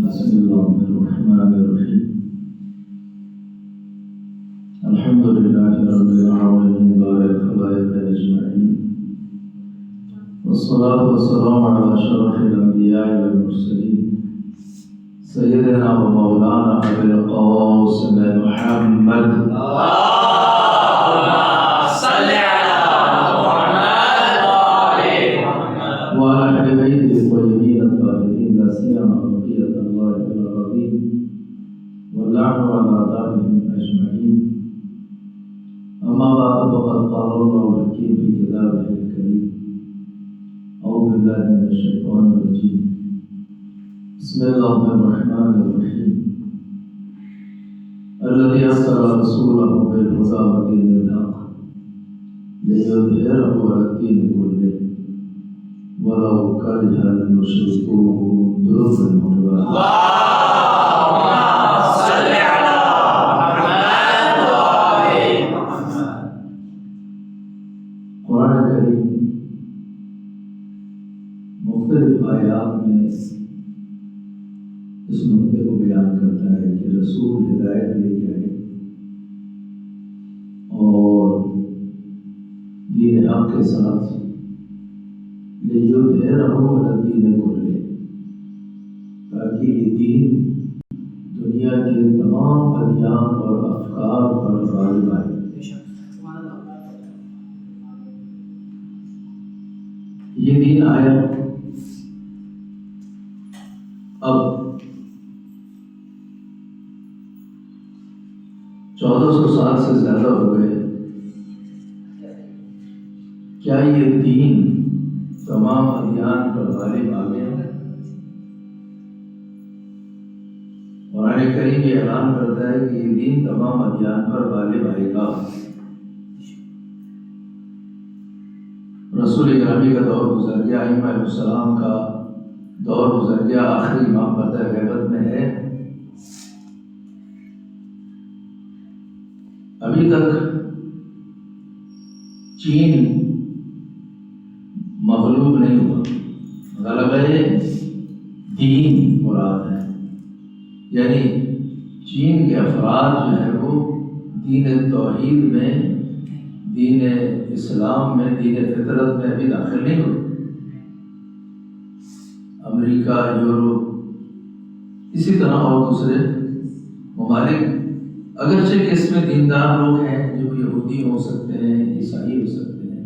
بسم الله الرحمن الرحيم. الحمد لله رب العالمين بارئ الخلائق أجمعين، والصلاة والسلام على أشرف الأنبياء والمرسلين سيدنا ومولانا أبي القاسم محمد وعلى أهل بيته الطيبين الطاهرين لا سيما بقية الله في الأراضين واللعن على أعدائهم أجمعين. أما بعد فقد قال الله الحكيم في كتابه الكريم: أعوذ بالله من الشيطان الرجيم. بسم الله الرحمن الرحيم. الذي أرسل رسوله بالهدى ودين الحق ليظهره على الدين كله ولو كره المشركون. درود المرضى. اللهم صل على محمد وآل محمد. قرآن کریم مختلف آیات میں اس نقطے کو بیان کرتا ہے کہ رسول ہدایت لے کے آئے اور دین حق کے ساتھ لِيُظْهِرَهُ عَلَى الدِّينِ كُلِّهِ، تاکہ یہ دین دنیا کے تمام ادیان اور افکار پر غالب آئے۔ یہ دین آیا، اب 1400 سال سے زیادہ ہو گئے۔ کیا یہ دین تمام ادیان پر غالب آ گیا؟ قرآن کریم یہ اعلان کرتا ہے کہ یہ دین تمام ادیان پر غالب آئے گا۔ رسول گرامی کا دور گزر گیا، ائمہ علیہ السلام کا دور گزر گیا، آخری امام پردہ غیبت میں ہے۔ ابھی تک چین مغلوب نہیں ہوا۔ غلبہ دین مراد ہے، یعنی چین کے افراد جو ہے وہ دین توحید میں، دین اسلام میں، دین فطرت میں ابھی داخل نہیں ہوئے۔ امریکہ، یورپ، اسی طرح اور دوسرے ممالک اگرچہ کہ اس میں دیندار لوگ ہیں جو یہودی ہو سکتے ہیں، عیسائی ہو سکتے ہیں،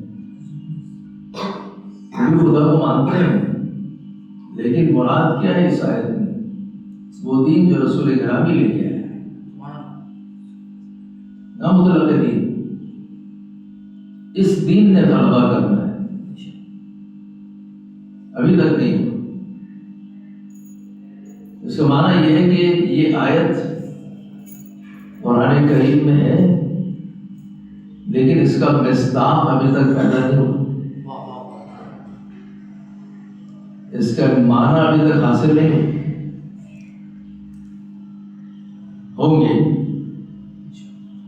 بھی خدا کو مانتے ہیں، لیکن مراد کیا ہے اس آیت میں؟ وہ دین جو رسول گرامی لے کے آیا ہے، نہ مطلق دین۔ اس دین نے غلبہ کرنا ہے، ابھی تک نہیں ہوا۔ اس کا معنی یہ ہے کہ یہ آیت قرآن کریم میں ہے، لیکن اس کا مصداق ابھی تک پیدا نہیں ہوا، اس کا معنی ابھی تک حاصل نہیں ہوں گے۔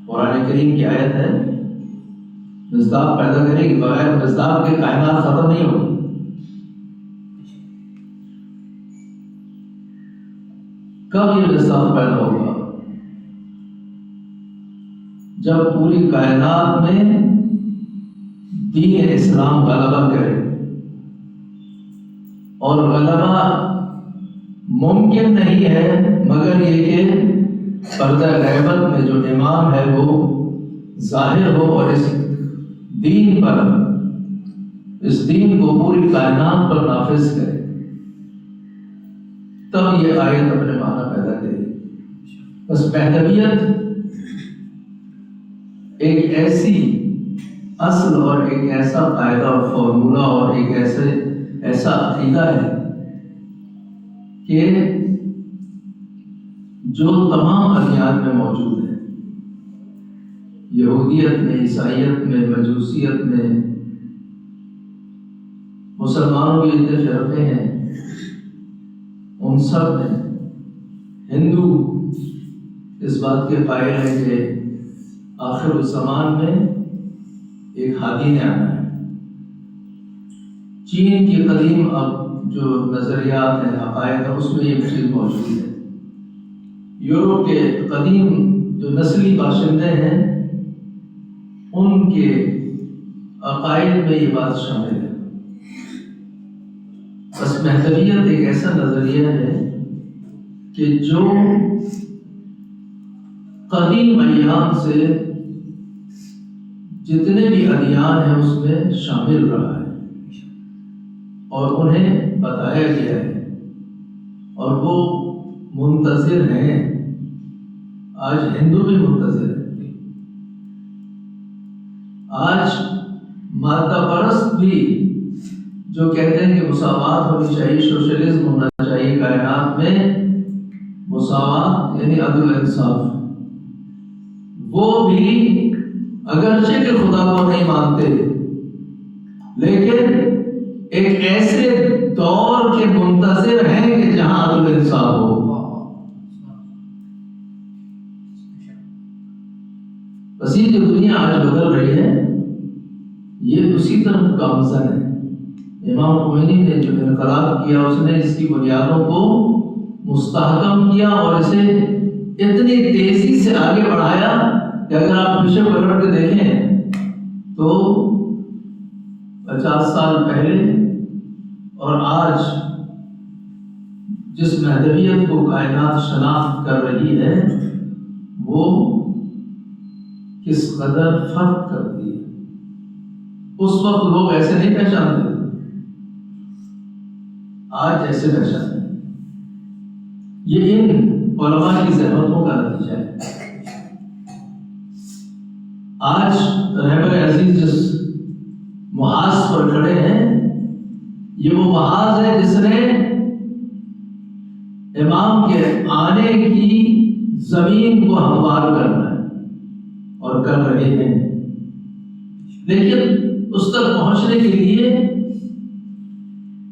قرآن کریم کی آیت ہے، مصداق پیدا کرے گی، بغیر مصداق کے کائنات ختم نہیں ہوگی۔ کب یہ مصداق پیدا ہوگا؟ جب پوری کائنات میں دین اسلام غلبہ کرے، اور غلبہ ممکن نہیں ہے مگر یہ کہ پردہ غیبت میں جو امام ہے وہ ظاہر ہو اور اس دین پر، اس دین کو پوری کائنات پر نافذ کرے، تب یہ آیت اپنے معنی پیدا کرے۔ بس مہدویت ایک ایسی اصل اور ایک ایسا قاعدہ اور فارمولہ اور ایک ایسا عقیدہ ہے کہ جو تمام ادیان میں موجود ہے، یہودیت میں، عیسائیت میں، مجوسیت میں، مسلمانوں کے جتنے فرقے ہیں ان سب میں، ہندو اس بات کے قائل ہیں کہ آخر الزمان میں ایک ہادی نے آنا ہے۔ چین کی قدیم اب جو نظریات ہیں، عقائد ہیں، اس میں یہ چیز موجود ہے۔ یورپ کے قدیم جو نسلی باشندے ہیں ان کے عقائد میں یہ بات شامل ہے۔ بس مہذبیت ایک ایسا نظریہ ہے کہ جو قدیم ایام سے جتنے بھی ادیان ہیں اس میں شامل رہا ہے اور انہیں بتایا گیا ہے اور وہ منتظر ہیں۔ آج ہندو بھی منتظر ہے، آج مادہ پرست بھی جو کہتے ہیں کہ مساوات ہونی چاہیے، سوشلزم ہونا چاہیے کائنات میں، مساوات یعنی عدل و انصاف، وہ بھی اگرچہ کہ خدا کو نہیں مانتے لیکن ایک ایسے دور کے منتظر ہیں کہ جہاں عدل و انصاف ہو۔ بس یہ جو دنیا آج بدل رہی ہے یہ اسی طرف کا منظر ہے۔ امام خمینی نے جو انقلاب کیا اس نے اس کی بنیادوں کو مستحکم کیا اور اسے اتنی تیزی سے آگے بڑھایا کہ اگر آپ پیچھے پلٹ کے دیکھیں تو 50 سال پہلے اور آج جس مہذبیت کو کائنات شناخت کر رہی ہے وہ کس قدر فرق کرتی ہے۔ اس وقت لوگ ایسے نہیں پہچانتے، آج ایسے پہچانتے ہیں۔ یہ ان علماء کی زحمتوں کا نتیجہ ہے۔ آج رہبر عزیز جس محاذ پر کھڑے ہیں یہ وہ محاذ ہے جس نے امام کے آنے کی زمین کو ہموار کرنا ہے اور کر رہے ہیں، لیکن اس تک پہنچنے کے لیے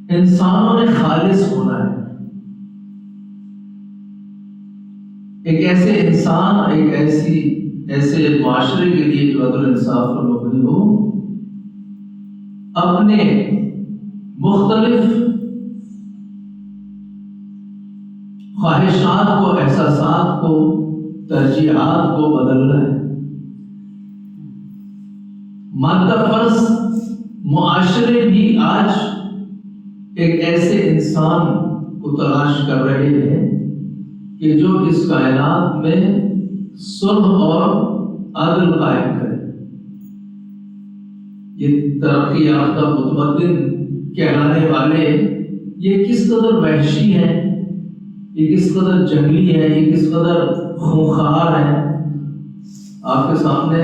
انسانوں نے خالص ہونا ہے۔ ایک ایسے انسان، ایک ایسے معاشرے کے لیے جو عدل انصاف پر مبنی ہو، اپنے مختلف خواہشات کو، احساسات کو، ترجیحات کو بدلنا ہے۔ مادہ پرست معاشرے بھی آج ایک ایسے انسان کو تلاش کر رہے ہیں کہ جو اس کائنات میں صلح اور عدل قائم کرے۔ یہ ترقی یافتہ متمدن کہلانے والے یہ کس قدر وحشی ہیں، یہ کس قدر جنگلی ہیں، یہ کس قدر خونخوار ہیں۔ آپ کے سامنے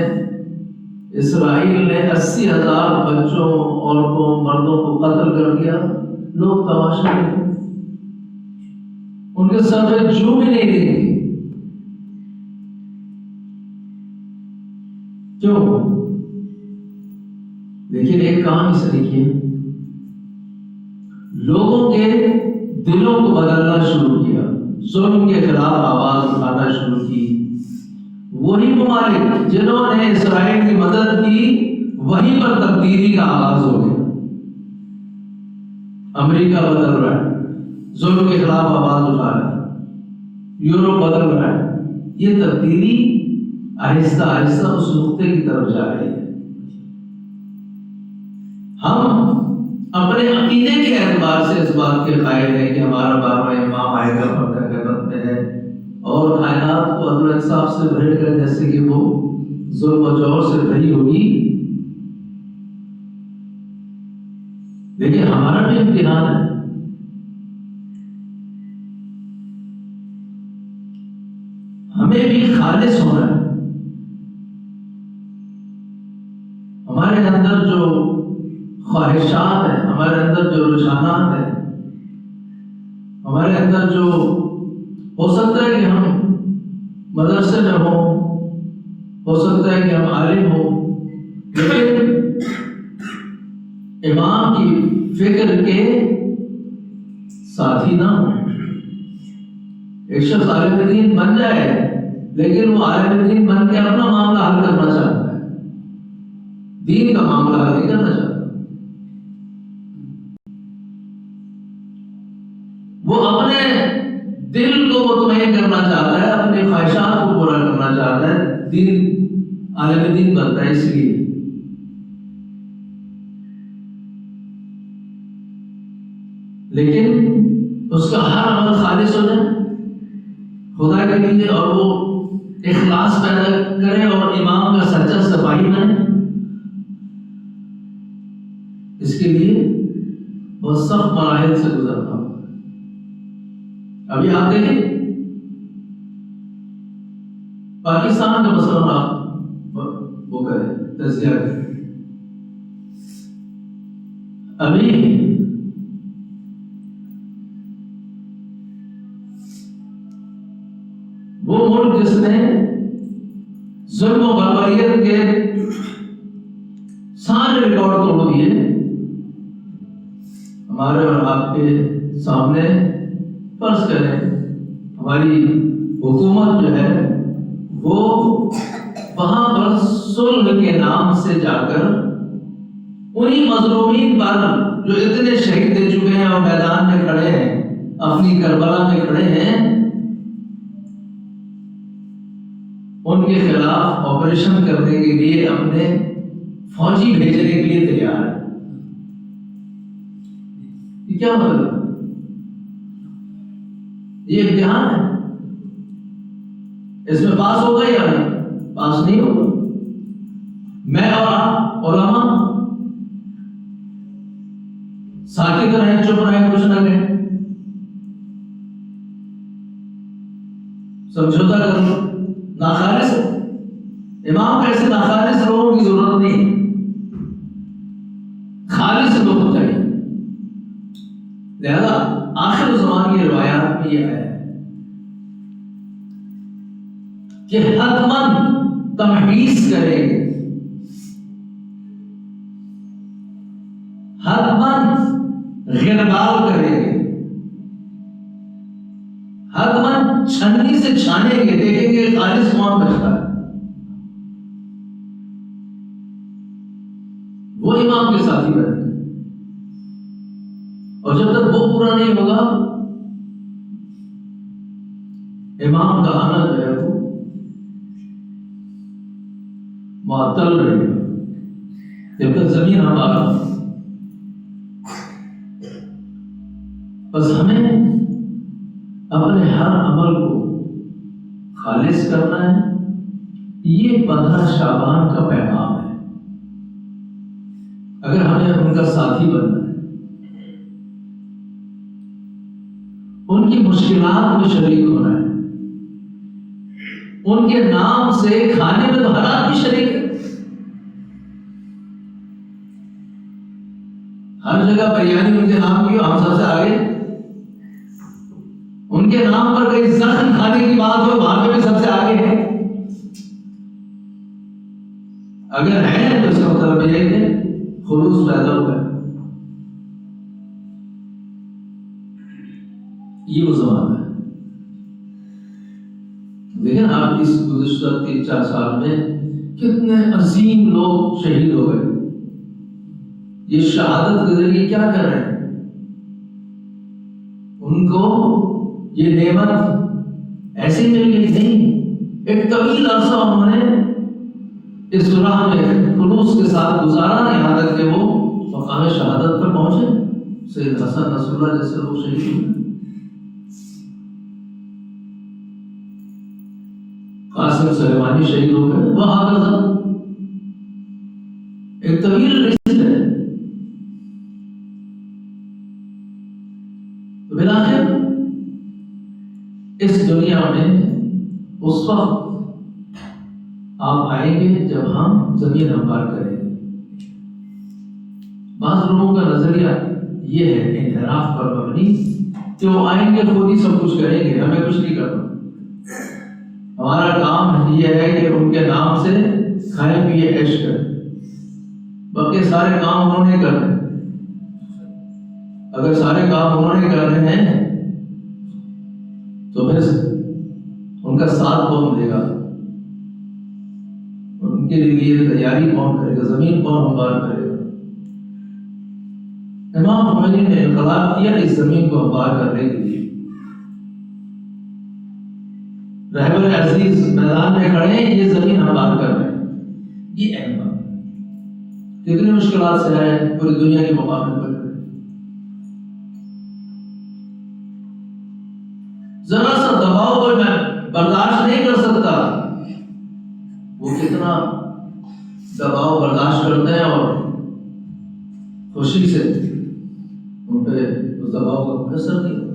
اسرائیل نے 80,000 بچوں، عورتوں، مردوں کو قتل کر دیا، لوگ تماشا کرتے، ان کے سر پہ جو بھی نہیں دیکھتی۔ کیوں؟ لیکن ایک کام اس نے کیا، لوگوں کے دلوں کو بدلنا شروع کیا، ظلم کے خلاف آواز اٹھانا شروع کی۔ وہی ممالک جنہوں نے اسرائیل کی مدد کی وہیں پر تبدیلی کا آغاز ہو گیا۔ امریکہ بدل رہا ہے، ظلم کے خلاف آواز اٹھا رہا ہے، یورپ بدل رہا ہے۔ یہ تبدیلی آہستہ آہستہ اس نقطے کی طرف جا رہی ہے۔ ہم اپنے عقیدے کے اعتبار سے اس بات کے قائل ہیں کہ ہمارا 12واں امام آئے گا، پردہ قیامت میں ہے اور کائنات کو عدل انصاف سے بھر کر جیسے کہ وہ ظلم و جور سے بھری ہوگی۔ لیکن ہمارا بھی امتحان ہے، ہمیں بھی خالص ہونا ہے۔ ہمارے اندر جو خواہشات ہیں، ہمارے اندر جو رجحانات ہیں، ہمارے اندر جو ہو سکتا ہے کہ ہم مدرسے میں ہوں، ہو سکتا ہے کہ ہم عالم ہوں، لیکن امام کی فکر کے ساتھی نہ ہوں۔ ایک شخص عالم دین بن جائے لیکن وہ عالم دین بن کے اپنا معاملہ حل کرنا چاہتا ہے، دین کا معاملہ حل نہیں کرنا چاہتا۔ کرنا چاہتا ہے، اپنے خواہشات کو پورا کرنا چاہتا ہے، دین عالم دین بنتا ہے اس لیے۔ لیکن اس کا ہر عمل خالص ہو جائے خدا کے لیے، اور وہ اخلاص پیدا کرے اور امام کا سچا سپاہی بنے، اس کے لیے بہت سخت مراحل سے گزرنا ہوگا۔ ابھی آپ دیکھیں پاکستان کا مسئلہ، آپ وہ کریں تجزیہ کریں، ابھی وہ ملک جس نے ظلم و بربریت کے سارے ریکارڈ توڑ دیے، ہمارے اور آپ کے سامنے فرض کریں ہماری حکومت جو ہے وہ وہاں پر صلح کے نام سے جا کر انہی مظلومین پر جو اتنے شہید دے چکے ہیں اور میدان میں کھڑے ہیں، اپنی کربلا میں کھڑے ہیں، ان کے خلاف آپریشن کرنے کے لیے اپنے فوجی بھیجنے کے لیے تیار ہے۔ یہ کیا مطلب؟ یہ امتحان ہے، اس میں پاس ہوگا یا نہیں؟ پاس نہیں ہوگا۔ میں اور آپ علماء ساکت رہیں، چپ رہیں، کچھ نہ کہیں، سمجھوتا کر لو، ناخالص امام کیسے ناخالص لوگوں کی ضرورت نہیں، خالص لوگ چاہیے۔ لہذا آخر زمان کی روایات میں یہ ہے کہ حتماً تمحیص کریں گے، حتماً غربال کریں گے، حتماً چھننی سے چھانیں گے، دیکھیں گے خالص کون بچتا ہے، وہ امام کے ساتھی بنے گے۔ اور جب تک وہ پورا نہیں ہوگا، امام کا آنا جو ہے وہ معطل رہے گا جب تک زمین ہمارا۔ بس ہمیں اپنے ہر عمل کو خالص کرنا ہے، یہ 15 شعبان کا پیغام ہے۔ اگر ہمیں ان کا ساتھی بننا ہے، ان کی مشکلات میں شریک ہونا ہے، ان کے نام سے کھانے میں تو ہر آدمی شریک ہے، ہر جگہ بریانی ان کے نام کی ہو، ہم سب سے آگے، ان کے نام پر کئی زخم کھانے کی بات ہو، وہاں پہ بھی سب سے آگے ہے۔ اگر ہے تو اس کا مطلب یہ ہے کہ خلوص پیدا ہوا ہے، یہ وہ زمانہ ہے۔ لیکن آپ اس گزشتہ 3-4 سال میں کتنے عظیم لوگ شہید ہو گئے، یہ شہادت کے ذریعے کیا کر رہے ہیں؟ ان کو یہ نعمت ایسی مل گئی نہیں، ایک طویل عرصہ انہوں نے اس راہ میں خلوص کے ساتھ گزارا، یہاں تک کہ وہ مقام شہادت پر پہنچے۔ سید حسن نصر اللہ جیسے لوگ شہید ہوئے، قاسم سلیمانی شہید ہو گئے، وہ حافظ ایک طویل لسٹ ہے۔ تو بالآخر اس دنیا میں اس وقت آپ آئیں گے جب ہم زمین ہموار کریں گے۔ بعض لوگوں کا نظریہ یہ ہے انحراف پر مبنی کہ وہ آئیں گے خود ہی سب کچھ کریں گے، ہمیں کچھ نہیں کرنا، ہمارا کام یہ ہے کہ ان کے نام سے کھائے پیے عیش کریں، باقی سارے کام انہوں نے کرنے۔ اگر سارے کام انہوں نے کرنے ہیں تو پھر ان کا ساتھ کون دے گا، ان کے لیے تیاری کون کرے گا، زمین کون ہموار کرے گا؟ امام خمینی نے انقلاب کیا اس زمین کو ہموار کرنے کے لیے۔ رہبر عزیز میدان میں کھڑے ہیں، یہ زمین ہموار کر رہے ہیں، یہ اہم بات ہے۔ کتنی مشکلات سے ہے پوری دنیا کے مقابلے پر، ذرا سا دباؤ کوئی میں برداشت نہیں کر سکتا، وہ کتنا دباؤ برداشت کرتے ہیں اور خوشی سے ان پہ اس دباؤ کا کوئی اثر نہیں ہوتا۔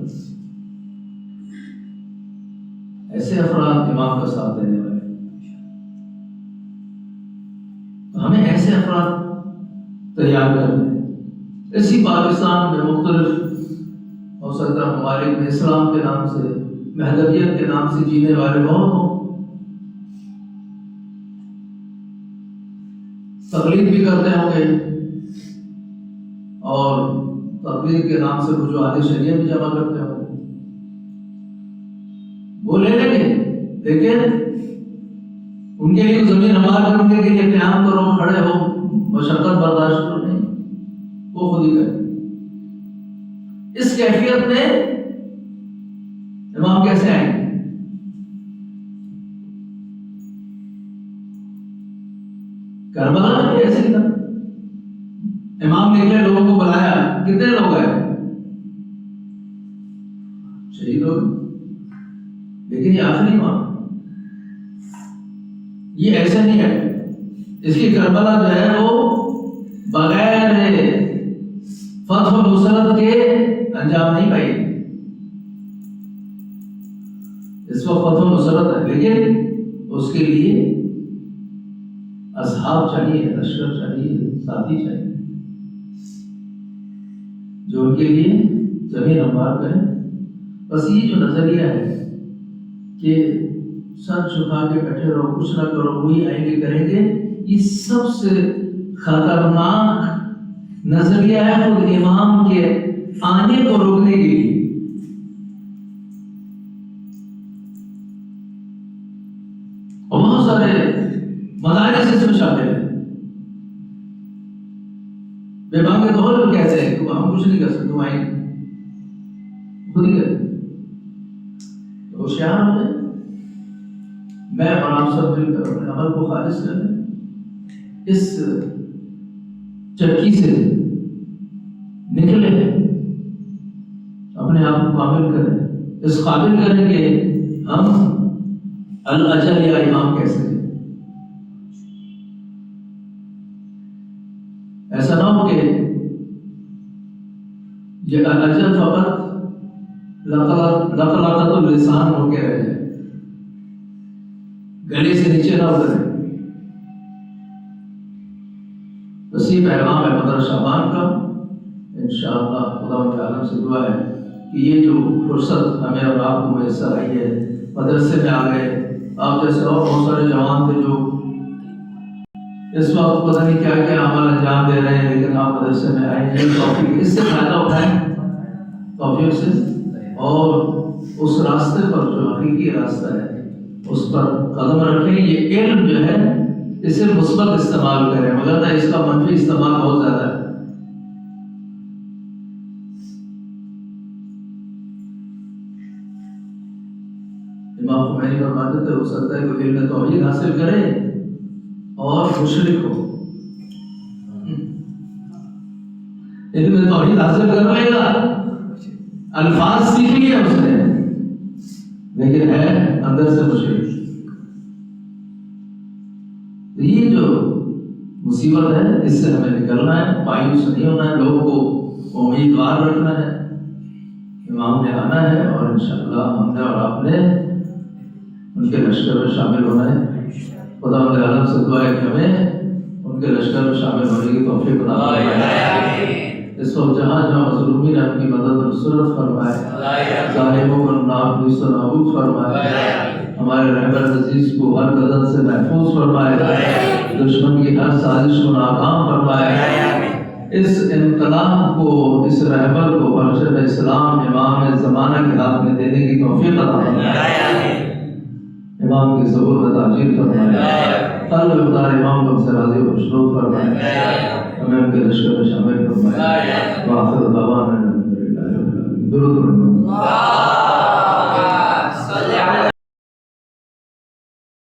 ایسے افراد امام کا ساتھ دینے والے، تو ہمیں ایسے افراد تیار کرنے ہیں۔ اسی پاکستان میں مختلف ہو سکتا ہے ممالک میں اسلام کے نام سے، مہذبیت کے نام سے جینے والے بہت ہوں، تقلید بھی کرتے ہوں گے اور تقلید کے نام سے وجوہات شریعت بھی جمع کرتے ہوں گے، وہ لے لیں گے، لیکن ان کے لیے زمین ہموار کرنے کے لیے قیام کرو، کھڑے ہو، مشقت برداشت کرو، نہیں، وہ خود ہی کرے۔ اس کیفیت میں امام کیسے آئیں گے؟ کربلا میں بھی ایسے ہی تھا، امام نکلے، لوگوں کو بلایا، کتنے لوگ آئے؟ شہید ہو گئے، لیکن یہ آخری امام، یہ ایسے نہیں ہے۔ اس کی کربلا جو ہے وہ بغیر فتح و نصرت کے انجام نہیں پائی، اس وقت فتح و نصرت ہے، لیکن اس کے لیے اصحاب چاہیے، لشکر چاہیے، ساتھی چاہیے جو ان کے لیے زمین ہموار کریں۔ بس یہ جو نظریہ ہے کہ سر چھپا کے بیٹھے رہو، کچھ نہ کرو، وہی آئیں گے کریں گے، یہ سب سے خطرناک نظریہ ہے خود امام کے آنے کو روکنے کے لیے۔ اور بہت سارے مدارس اس میں شامل ہیں، بے بام کے دور میں کہتے ہیں کہ ہم کچھ نہیں کر سکتے، آئیں خود ہی کریں، ہوشیار ہو جائیں، میں اور آپ سب مل کر اپنے عمل کو خالص کریں، اس چکی سے نکلے، اپنے آپ کو کامل کریں، اس قابل کریں کہ ہم الاجل یا امام کہہ سکیں۔ ایسا نہ ہو کہ یہ الاجل فقط لقلقۃ اللسان ہو کے رہ جائے، گلے سے نیچے نہ اترے۔ اسی پیغام ہے مدر شعبان کا، انشاءاللہ خدا کے عالم سے دعا ہے کہ یہ جو فرصت ہمیں اور آپ کو میسر آئی ہے، مدرسے میں آ گئے، آپ جیسے اور بہت سارے جوان تھے جو اس وقت پتہ نہیں کیا کیا عمل انجام دے رہے ہیں، لیکن آپ مدرسے میں آئے ہیں، توفیق اس سے فائدہ اٹھائیں، توفیق سے، اور اس راستے پر جو حقیقی راستہ ہے اس پر قدم رکھیں۔ یہ علم جو ہے اسے مثبت استعمال کریں، مگر اس کا منفی استعمال بہت زیادہ ہے۔ امام خمینی فرماتے تھے ہو سکتا ہے کوئی علم توحید حاصل کرے اور مشرک ہو، علم توحید حاصل کر لے گا، الفاظ سیکھ لیے اس نے، لیکن ہے اندر سے مشرک۔ یہ جو مصیبت ہے اس سے ہمیں نکلنا ہے، مایوس نہیں ہونا ہے، لوگوں کو امیدوار رکھنا ہے، امام نے آنا ہے اور انشاءاللہ ہم نے اور آپ نے ان کے لشکر میں شامل ہونا ہے۔ خدا کے عالم سے دعا ہے کہ ہمیں ان کے لشکر میں شامل ہونے کی توفیق عطا فرمائے۔ اس وقت جہاں جہاں مظلومین اپنی مدد و نصرت فرمائے، ظالموں کو نابود و نابود فرمائے، ہمارے رہبر عزیز کو ہر قدر سے محفوظ فرمائے، دشمن کی ہر سازش کو ناکام فرمائے، اس انقلاب کو، اس رہبر کو مرشد اسلام امام زمانہ کے ہاتھ میں دینے کی توفیق عطا فرمائے، امام کی ظہور میں تاجیل فرمائے، قلب اتار امام کو سے راضی و مشروط فرمائے، ہمیں ان کے لشکر میں شامل فرمائے۔ وآخر دعوانا الحمدللہ رب العالمین۔ درود